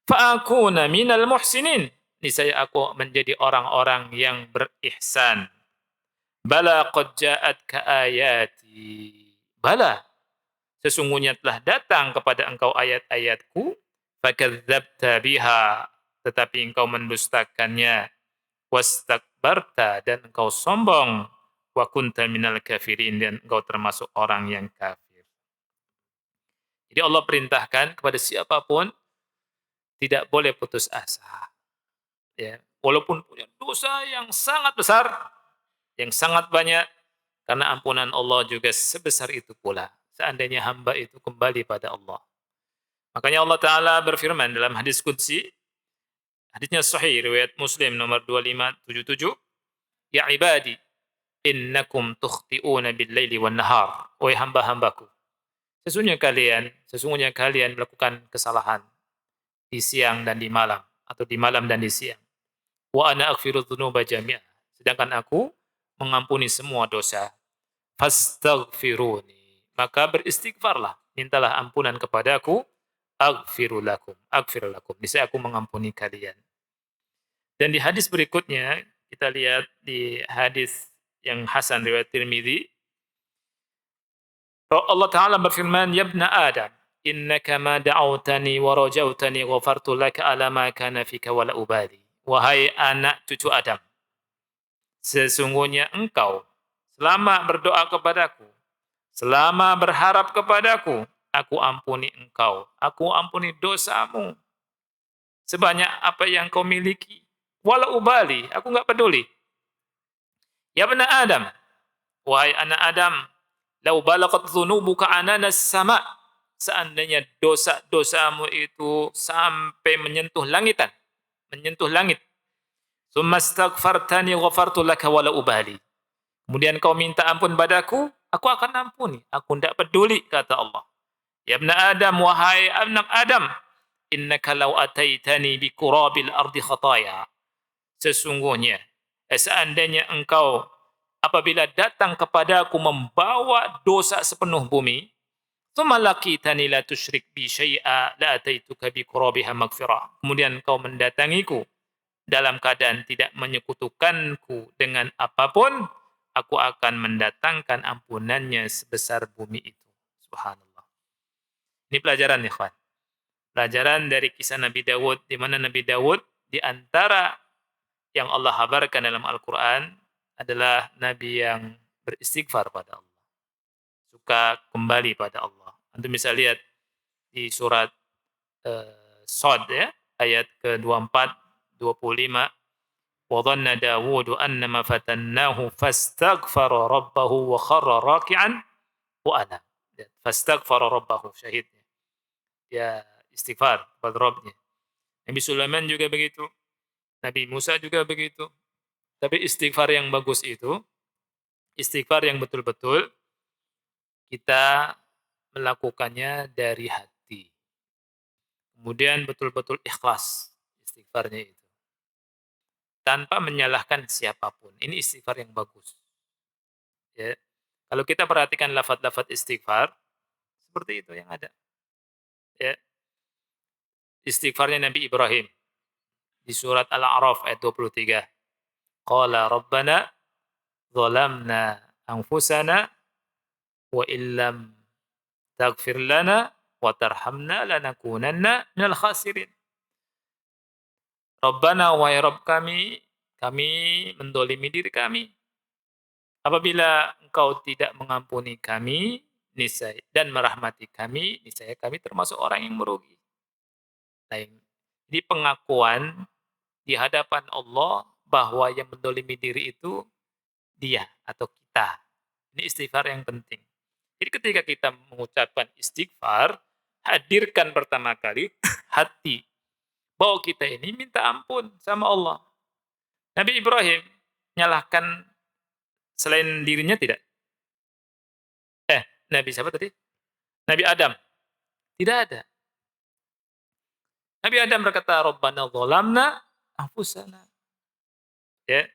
Fa akuna minal muhsinin, niscaya aku menjadi orang-orang yang berihsan. Bala qad ja'atka ayati. Bala, sesungguhnya telah datang kepada engkau ayat-ayatku, fakadzdzabta biha, tetapi engkau mendustakannya, wastakbarta, dan engkau sombong, wa kunta minal kafirin, dan engkau termasuk orang yang kafir. Jadi Allah perintahkan kepada siapapun tidak boleh putus asa. Ya, walaupun punya dosa yang sangat besar, yang sangat banyak, karena ampunan Allah juga sebesar itu pula. Seandainya hamba itu kembali pada Allah. Makanya Allah Ta'ala berfirman dalam hadis Qudsi, hadisnya sahih, riwayat Muslim nomor 2577, ya ibadi, innakum tukhti'una bil-laili wan-nahar. Wahai hamba-hambaku, sesungguhnya kalian melakukan kesalahan di siang dan di malam, atau di malam dan di siang. Wa ana aghfiru dzunuba jami'a. Sedangkan aku mengampuni semua dosa. Fastaghfiruni. Maka beristighfarlah, mintalah ampunan kepadaku. Aghfir lakum. Niscaya aku mengampuni kalian. Dan di hadis berikutnya, kita lihat di hadis yang hasan riwayat Tirmidzi, Allah Ta'ala berfirman, ya ibna Adam, innaka ma da'autani wa rajautani ghafartu laka ala ma kana fika wa la ubali. Wahai anak cucu Adam, sesungguhnya engkau selama berdoa kepadaku, selama berharap kepadaku, aku ampuni engkau, aku ampuni dosamu sebanyak apa yang kau miliki. Wala ubali, aku enggak peduli. Ya ibna Adam, wahai anak Adam, lau balaqat dzunubuka ananas sama, seandainya dosa-dosamu itu sampai menyentuh langitan, menyentuh langit. Tsumma astaghfartani ghafartu laka wala ubali. Kemudian kau minta ampun padaku, aku akan ampuni. Aku tidak peduli, kata Allah. Ya ibna Adam, wahai anak Adam, innaka law ataitani bi qurabil ardi khataya. Sesungguhnya, seandainya engkau apabila datang kepadaku membawa dosa sepenuh bumi, tsumma laqitani la tusyrik bi syai'a la ataituka bi qurabiha maghfirah. Kemudian kau mendatangiku dalam keadaan tidak menyekutukanku dengan apapun, aku akan mendatangkan ampunannya sebesar bumi itu. Subhanallah. Ini pelajaran ya, kawan. Pelajaran dari kisah Nabi Dawud, di mana Nabi Dawud di antara yang Allah kabarkan dalam Al-Quran adalah Nabi yang beristighfar pada Allah. Suka kembali pada Allah. Anda bisa lihat di surat Sod, ya, ayat ke-24, 25, Wa dhanna Dawud annama fatannahu fastaghfara rabbahu wa kharra raki'an wa ana. Fastaghfara rabbahu, syahid. Dia istighfar kepada Rabbnya. Nabi Sulaiman juga begitu. Nabi Musa juga begitu. Tapi istighfar yang bagus itu, istighfar yang betul-betul kita melakukannya dari hati. Kemudian betul-betul ikhlas istighfarnya itu. Tanpa menyalahkan siapapun. Ini istighfar yang bagus. Ya. Kalau kita perhatikan lafaz-lafaz istighfar, seperti itu yang ada. Ya. Istighfarnya Nabi Ibrahim di surat Al-A'raf ayat 23. Qala Rabbana zalamna anfusana wa illam taghfir lana wa tarhamna lanakunanna minal khasirin. Rabbana wa ya Rabb kami mendolimi diri kami. Apabila engkau tidak mengampuni kami niscaya dan merahmati kami, niscaya kami termasuk orang yang merugi. Jadi pengakuan di hadapan Allah bahwa yang mendolimi diri itu dia atau kita. Ini istighfar yang penting. Jadi ketika kita mengucapkan istighfar, hadirkan pertama kali hati. Bahwa kita ini minta ampun sama Allah. Nabi Ibrahim nyalahkan selain dirinya tidak? Nabi siapa tadi? Nabi Adam. Tidak ada. Nabi Adam berkata, Rabbana zalamna anfusana. Ya.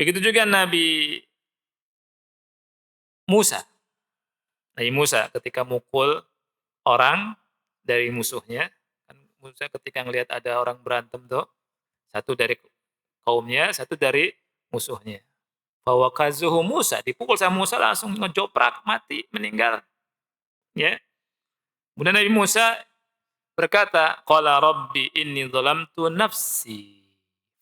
Begitu juga Nabi Musa. Nabi Musa ketika mukul orang dari musuhnya, kan Musa ketika melihat ada orang berantem tuh, satu dari kaumnya, satu dari musuhnya. Bahwa kazuhu Musa, dipukul sama Musa langsung ngejoprak, mati, meninggal. Ya. Kemudian Nabi Musa berkata, qala rabbi inni zalamtu nafsi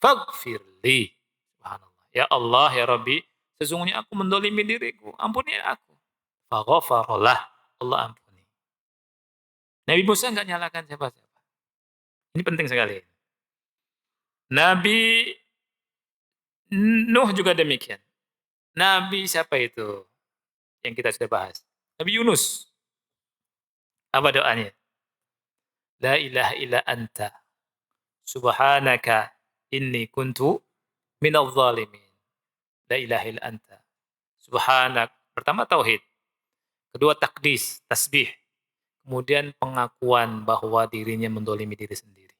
faghfirli. Subhanallah. Ya Allah, ya Rabbi, sesungguhnya aku mendolimi diriku, ampuni aku. Faghfarallah, Allah ampuni. Nabi Musa enggak nyalakan siapa-siapa. Ini penting sekali. Nabi Nuh juga demikian. Nabi siapa itu? Yang kita sudah bahas. Nabi Yunus. Apa doanya? La ilaha illa anta. Subhanaka inni kuntu minadh dhalimin. La ilaha illa anta. Subhanak. Pertama tauhid. Kedua takdis, tasbih. Kemudian pengakuan bahwa dirinya mendolimi diri sendiri.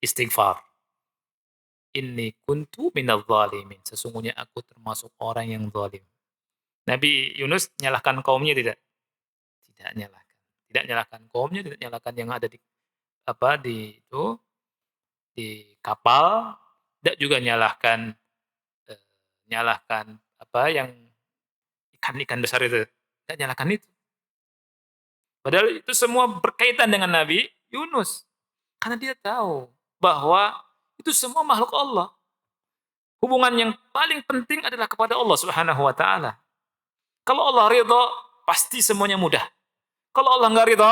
Istighfar. Inni kuntu minadh dhalimin. Sesungguhnya aku termasuk orang yang zalim. Nabi Yunus nyalahkan kaumnya tidak? Tidak nyalahkan. Tidak nyalahkan kaumnya, tidak nyalahkan yang ada di kapal, tidak juga nyalahkan yang ikan-ikan besar itu. Tidak nyalahkan itu. Padahal itu semua berkaitan dengan Nabi Yunus. Karena dia tahu bahwa itu semua makhluk Allah. Hubungan yang paling penting adalah kepada Allah Subhanahu wa taala. Kalau Allah ridha, pasti semuanya mudah. Kalau Allah enggak ridha,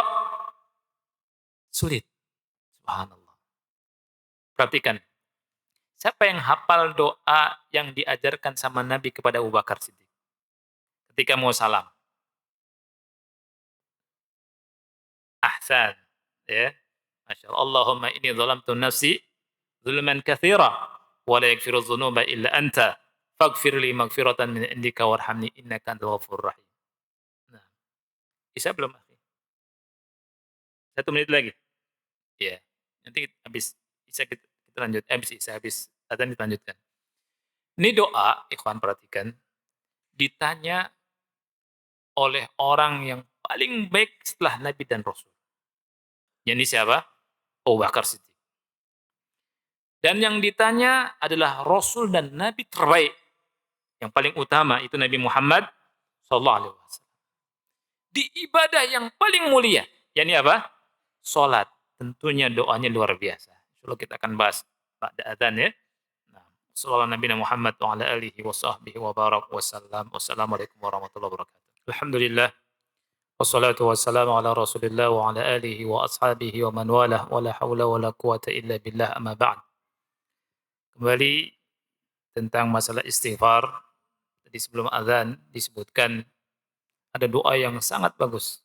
sulit. Subhanallah. Perhatikan. Siapa yang hafal doa yang diajarkan sama Nabi kepada Abu Bakar Siddiq ketika mau salam? Ahsan. Ya. Masya Allah. Allahumma inni zalamtu nafsi zulman katsira wa la yaghfiru dzunuba illa anta faghfir li maghfiratan min indika warhamni innaka antal ghafurur rahim. Nah, bisa belum? 1 menit lagi. Ya. Nanti habis Isya kita lanjut. Habis adzan kita lanjutkan. Ini doa, ikhwan perhatikan, ditanya oleh orang yang paling baik setelah Nabi dan Rasul. Yang siapa? Abu Bakar Siddiq. Dan yang ditanya adalah Rasul dan Nabi terbaik. Yang paling utama itu Nabi Muhammad SAW. Di ibadah yang paling mulia. Yakni apa? Salat. Tentunya doanya luar biasa. Insyaallah kita akan bahas pada adzan ya. Nah, sallallahu Nabi Muhammad wa ala alihi wa sahbihi wa barak wa sallam. Wassalamualaikum warahmatullahi wabarakatuh. Alhamdulillah. Wassalatu wassalamu ala Rasulillah wa ala alihi wa ashabihi wa man walah wa la haula wa la quwata illa billah amma ba'd. Kembali tentang masalah istighfar. Tadi sebelum azan disebutkan ada doa yang sangat bagus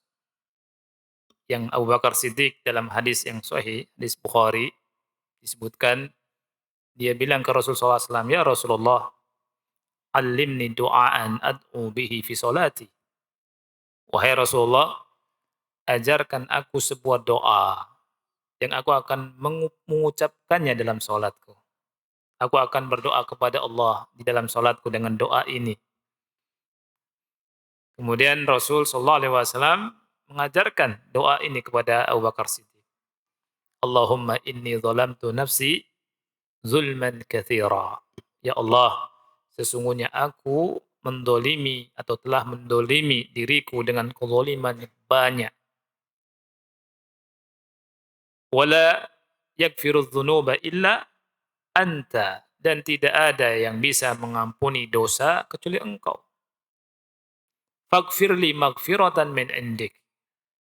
yang Abu Bakar Siddiq dalam hadis yang sahih, hadis Bukhari disebutkan dia bilang ke Rasulullah SAW, "Ya Rasulullah, allimni du'aan ad'u bihi fi salati." Wahai Rasulullah, ajarkan aku sebuah doa yang aku akan mengucapkannya dalam salatku. Aku akan berdoa kepada Allah di dalam salatku dengan doa ini. Kemudian Rasul sallallahu alaihi wasallam mengajarkan doa ini kepada Abu Bakar Siddiq. Allahumma inni zalamtu nafsi zulman katsira. Ya Allah, sesungguhnya aku mendolimi atau telah mendolimi diriku dengan kezaliman yang banyak. Wala yaghfiru dzunuba illa anta, dan tidak ada yang bisa mengampuni dosa kecuali Engkau. Faghfirli maghfiratan min indik.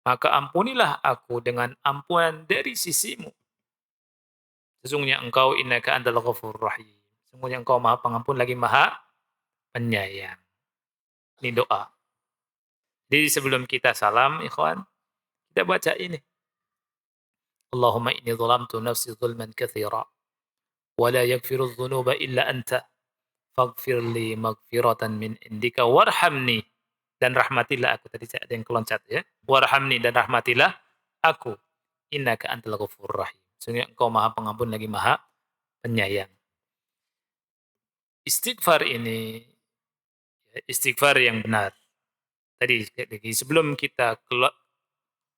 Maka ampunilah aku dengan ampunan dari sisimu. Sesungguhnya Engkau innaka antal ghafurur rahim. Sesungguhnya Engkau Maha Pengampun lagi Maha Penyayang. Ini doa. Jadi sebelum kita salam, ikhwan, kita baca ini. Allahumma inni zalamtu nafsi zulman katsira wa la yaghfiru dzunuba illa anta faghfirli maghfiratan min indika warhamni, dan rahmatilah aku. Tadi ada yang keloncat ya. Warhamni, dan rahmatilah aku. Innaka antal ghafurur rahim. Sesungguhnya Engkau Maha Pengampun lagi Maha Penyayang. Istighfar ini istighfar yang benar. Tadi sebelum kita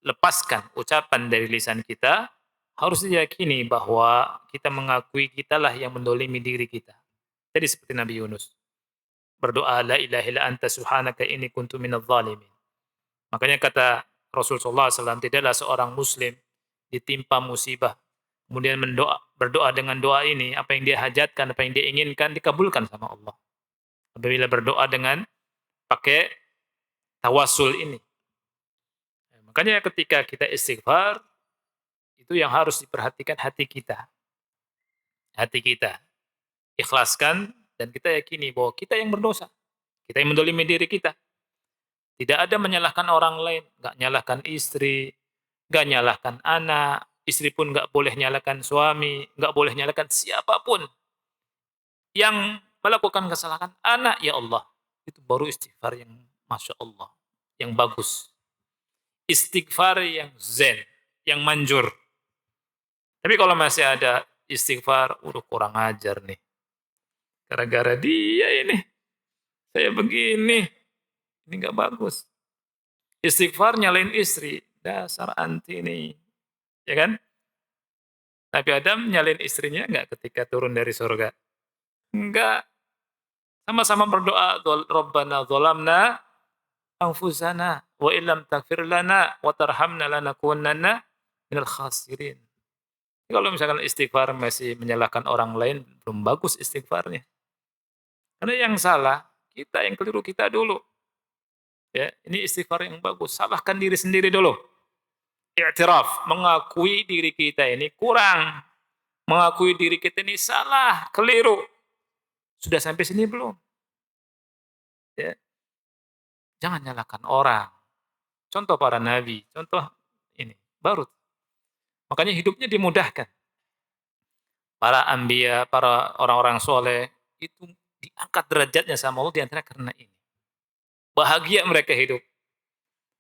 lepaskan ucapan dari lisan kita, harus diyakini bahwa kita mengakui kitalah yang mendolimi diri kita. Jadi seperti Nabi Yunus berdoa, la ilaha illa anta subhanaka inni kuntu minadh dhalimin. Makanya kata Rasulullah SAW, tidaklah seorang muslim ditimpa musibah kemudian berdoa dengan doa ini, apa yang dia hajatkan, apa yang dia inginkan dikabulkan sama Allah. Apabila berdoa dengan pakai tawasul ini. Makanya ketika kita istighfar, itu yang harus diperhatikan hati kita. Hati kita. Ikhlaskan dan kita yakini bahwa kita yang berdosa. Kita yang mendolimi diri kita. Tidak ada menyalahkan orang lain. Nggak nyalahkan istri, nggak nyalahkan anak, istri pun nggak boleh nyalahkan suami, nggak boleh nyalahkan siapapun yang melakukan kesalahan. Anak, ya Allah. Itu baru istighfar yang Masya Allah. Yang bagus. Istighfar yang zen, yang manjur. Tapi kalau masih ada istighfar, udah kurang ajar nih. Gara-gara dia ini, saya begini. Ini nggak bagus. Istighfar nyalain istri, dasar anti nih. Ya kan? Nabi Adam nyalain istrinya nggak ketika turun dari surga? Enggak. Sama-sama berdoa, Rabbana dzalamna anfusana wa illam taghfir lana wa tarhamna lanakunanna minal khasirin. Kalau misalkan istighfar masih menyalahkan orang lain, belum bagus istighfarnya. Karena yang salah, kita yang keliru kita dulu. Ya, ini istighfar yang bagus. Salahkan diri sendiri dulu. I'tiraf, mengakui diri kita ini kurang. Mengakui diri kita ini salah, keliru. Sudah sampai sini belum? Ya. Jangan nyalahkan orang. Contoh para nabi, contoh ini, baru. Makanya hidupnya dimudahkan. Para anbiya, para orang-orang soleh, itu diangkat derajatnya sama Allah diantara karena ini. Bahagia mereka hidup.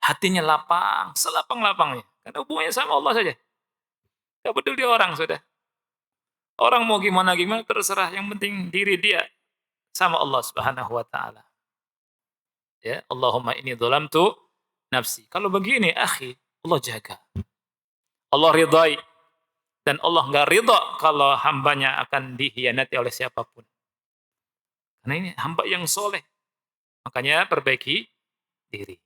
Hatinya lapang, selapang-lapangnya. Karena hubungannya sama Allah saja. Gak peduli orang sudah. Orang mau gimana-gimana terserah. Yang penting diri dia sama Allah Subhanahu wa taala. Ya, Allahumma inni dzalamtu nafsi. Kalau begini, akhi, Allah jaga. Allah ridai. Dan Allah enggak ridha kalau hambanya akan dihianati oleh siapapun. Karena ini hamba yang soleh. Makanya perbaiki diri.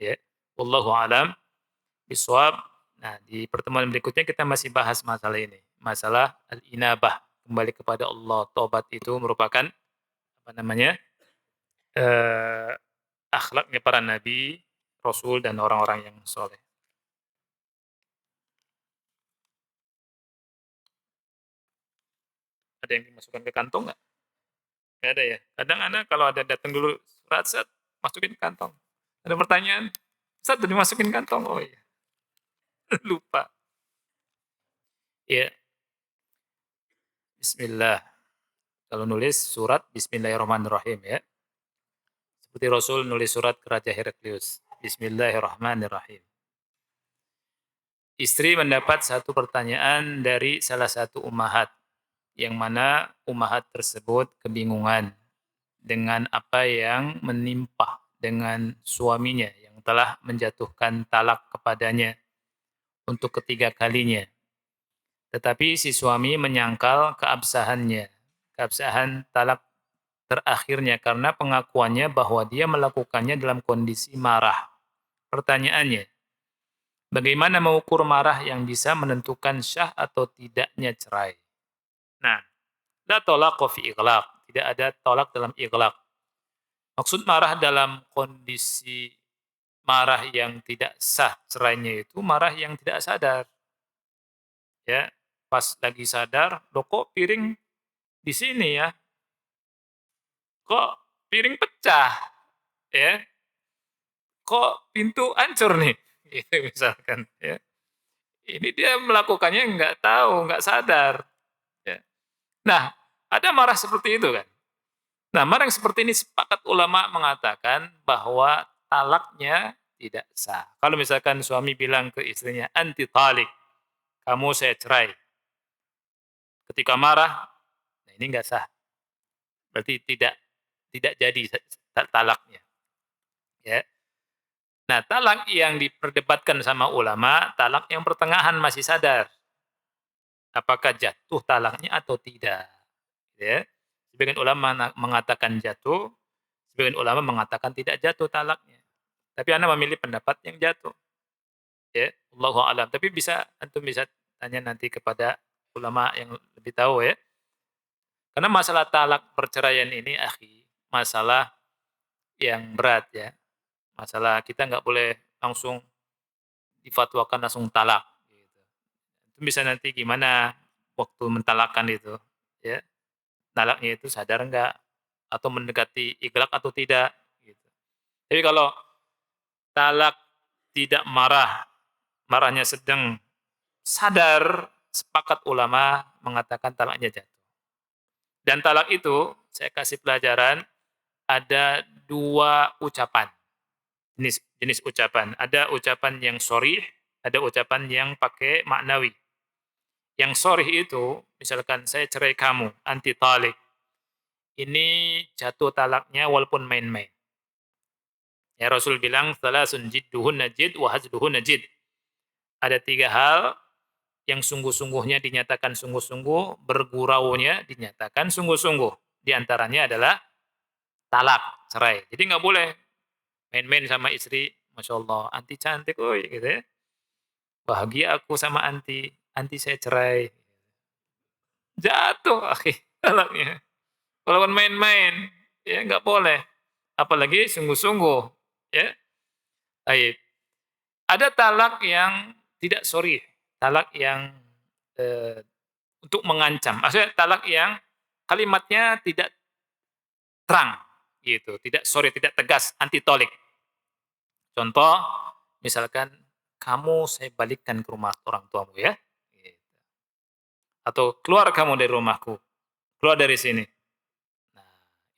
Ya. Wallahu alam bisawab. Nah, di pertemuan berikutnya kita masih bahas masalah ini. Masalah al-inabah, kembali kepada Allah. Tobat itu merupakan apa namanya? Eh, akhlaknya para nabi, rasul dan orang-orang yang soleh. Ada yang dimasukkan ke kantong nggak? Nggak ada ya? Kadang anak kalau ada datang dulu, surat set, masukin kantong. Ada pertanyaan, set dimasukin kantong, oh iya, lupa. Iya, bismillah. Kalau nulis surat bismillahirrahmanirrahim ya. Seperti Rasul nulis surat ke Raja Heraklius. Bismillahirrahmanirrahim. Istri mendapat satu pertanyaan dari salah satu ummahat, yang mana ummahat tersebut kebingungan dengan apa yang menimpa dengan suaminya yang telah menjatuhkan talak kepadanya untuk ketiga kalinya. Tetapi si suami menyangkal keabsahan talak terakhirnya karena pengakuannya bahwa dia melakukannya dalam kondisi marah. Pertanyaannya, bagaimana mengukur marah yang bisa menentukan syah atau tidaknya cerai? Nah, la tolak fi iglaq, tidak ada tolak dalam iglaq. Maksud marah dalam kondisi marah yang tidak sah cerainya itu marah yang tidak sadar. Ya, pas lagi sadar, loh kok piring di sini ya? Kok piring pecah? Ya, kok pintu hancur nih? Gitu misalkan ya. Ini dia melakukannya nggak tahu, nggak sadar. Ya. Nah, ada marah seperti itu kan. Nah, marah yang seperti ini sepakat ulama mengatakan bahwa talaknya tidak sah. Kalau misalkan suami bilang ke istrinya, anti talik, kamu saya cerai. Ketika marah, nah ini nggak sah. Berarti tidak tidak jadi talaknya. Ya. Nah, talak yang diperdebatkan sama ulama, talak yang pertengahan masih sadar. Apakah jatuh talaknya atau tidak. Ya. Sebagian ulama mengatakan jatuh, sebagian ulama mengatakan tidak jatuh talaknya. Tapi Anda memilih pendapat yang jatuh. Ya, Allahu a'lam. Tapi antum bisa tanya nanti kepada ulama yang lebih tahu ya. Karena masalah talak perceraian ini, akhi, masalah yang berat ya. Masalah kita nggak boleh langsung difatwakan langsung talak. Gitu. Itu bisa nanti gimana waktu mentalakkan itu, ya. Talaknya itu sadar nggak atau mendekati iglak atau tidak. Gitu. Tapi kalau talak tidak marah, marahnya sedang sadar, sepakat ulama mengatakan talaknya jatuh. Dan talak itu, saya kasih pelajaran, ada dua ucapan, jenis jenis ucapan. Ada ucapan yang sorih, ada ucapan yang pakai maknawi. Yang sorih itu, misalkan saya cerai kamu, anti talik. Ini jatuh talaknya walaupun main-main. Ya Rasul bilang, salasun jidduhun najid wa hazduhun najid. Ada tiga hal yang sungguh-sungguhnya dinyatakan sungguh-sungguh, berguraunya dinyatakan sungguh-sungguh. Di antaranya adalah talak, cerai. Jadi nggak boleh main-main sama istri, Masya Allah, anti cantik, oi, gitu ya. Bahagia aku sama anti, anti saya cerai. Jatuh, akhi, talaknya. Walaupun main-main, ya nggak boleh. Apalagi sungguh-sungguh, ya. Baik. Ada talak yang tidak sorry, talak yang eh, untuk mengancam. Maksudnya talak yang kalimatnya tidak terang, gitu. Tidak sorry, tidak tegas, anti tolik. Contoh, misalkan kamu saya balikkan ke rumah orang tuamu ya, gitu. Atau keluar kamu dari rumahku, keluar dari sini. Nah,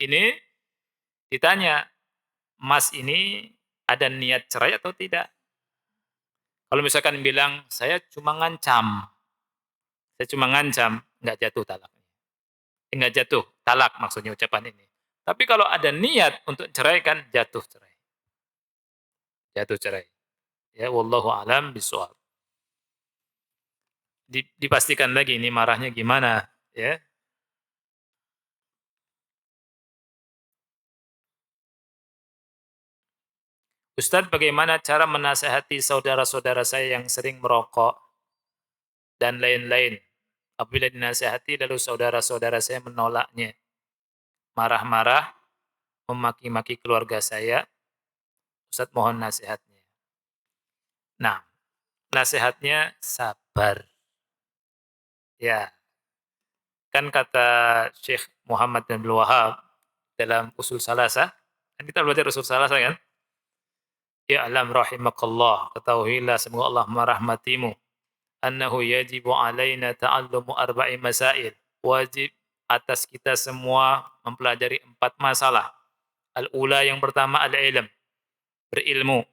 ini ditanya, Mas ini ada niat cerai atau tidak? Kalau misalkan bilang saya cuma ngancam, saya cuma ngancam, nggak jatuh talaknya. Nggak jatuh talak maksudnya ucapan ini. Tapi kalau ada niat untuk cerai kan jatuh cerai. Jatuh cerai. Ya wallahu alam bishawab. Dipastikan lagi ini marahnya gimana ya. Ustadz, bagaimana cara menasehati saudara-saudara saya yang sering merokok dan lain-lain? Apabila dinasehati lalu saudara-saudara saya menolaknya, marah-marah, memaki-maki keluarga saya, Ustadz mohon nasihatnya. Nah, nasihatnya sabar. Ya, kan kata Syekh Muhammad bin Abdul Wahab, dalam usul salasah. Kan kita belajar usul salasah kan? I'lam rahimakallah, ketahuilah semoga Allah merahmatimu. Annahu yajibu alaina ta'allumu arba'i masail. Wajib atas kita semua mempelajari 4 masalah. Al-ula yang pertama al-ilm, berilmu.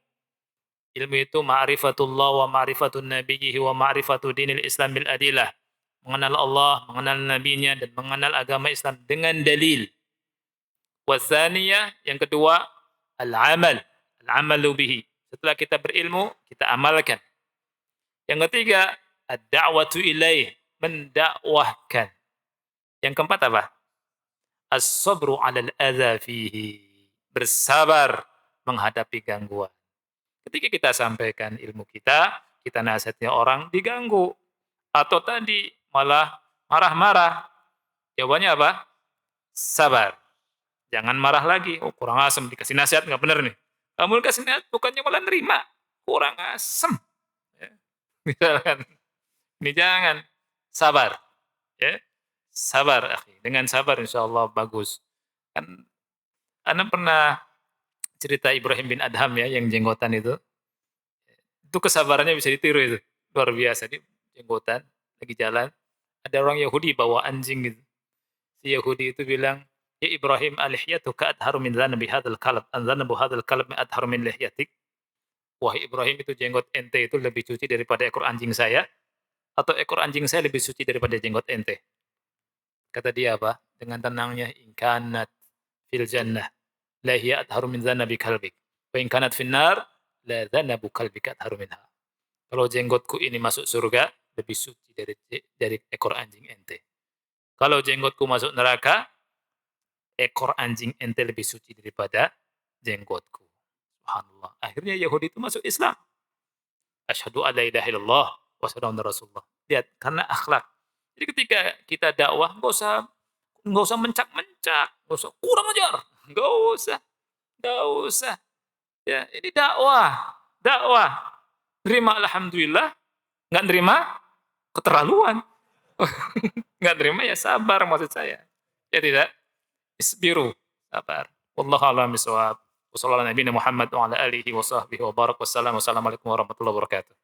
Ilmu itu ma'rifatullah wa ma'rifatun nabiyhi wa ma'rifatu dinil Islam bil adillah. Mengenal Allah, mengenal nabinya dan mengenal agama Islam dengan dalil. Wasaniyah yang kedua al-amal, al-amalu bihi. Setelah kita berilmu, kita amalkan. Yang ketiga ad-da'watu ilaih, mendakwahkan. Yang keempat apa? As-sabru 'alal adza fihi, bersabar menghadapi gangguan. Ketika kita sampaikan ilmu kita, kita nasihatnya orang diganggu. Atau tadi malah marah-marah. Jawabannya apa? Sabar. Jangan marah lagi. Oh, kurang asem, dikasih nasihat nggak benar nih. Kamu kasih nasihat bukannya malah nerima. Kurang asem. Ya. Misalkan, ini jangan. Sabar. Ya. Sabar, akhi. Dengan sabar insya Allah bagus. Kan, Anda pernah cerita Ibrahim bin Adham ya, yang jenggotan itu. Itu kesabarannya bisa ditiru itu. Luar biasa. Dia jenggotan, lagi jalan. Ada orang Yahudi bawa anjing gitu. Si Yahudi itu bilang, ya Ibrahim, alihyatuka adharu min dhanabi hadal kalab. An-dhanabu hadal kalab adharu min lihyatik. Wahai Ibrahim, itu jenggot ente itu lebih suci daripada ekor anjing saya. Atau ekor anjing saya lebih suci daripada jenggot ente. Kata dia apa? Dengan tenangnya, inkanat fil jannah. La hiya adharu min dhanabi kalbik. Wa inkanat fil nar, la dhanabu kalbika adharu minha. Kalau jenggotku ini masuk surga, lebih suci dari ekor anjing ente. Kalau jenggotku masuk neraka, ekor anjing ente lebih suci daripada jenggotku. Subhanallah. Akhirnya Yahudi itu masuk Islam. Asyhadu an la ilaha illallah wa asyhadu anna rasulullah. Lihat, karena akhlak. Jadi ketika kita dakwah, enggak usah mencak-mencak, enggak usah kurang ajar, enggak usah. Enggak usah. Ya, ini dakwah. Dakwah. Terima alhamdulillah, enggak nerima keterlaluan. Enggak nerima ya sabar maksud saya. Ya tidak? Isbiru, sabar. Wallahu a'lam bishawab. Wassallallahu ala nabiyina Muhammad wa ala alihi wa sahbihi wa barak. Wassalamualaikum warahmatullahi wabarakatuh.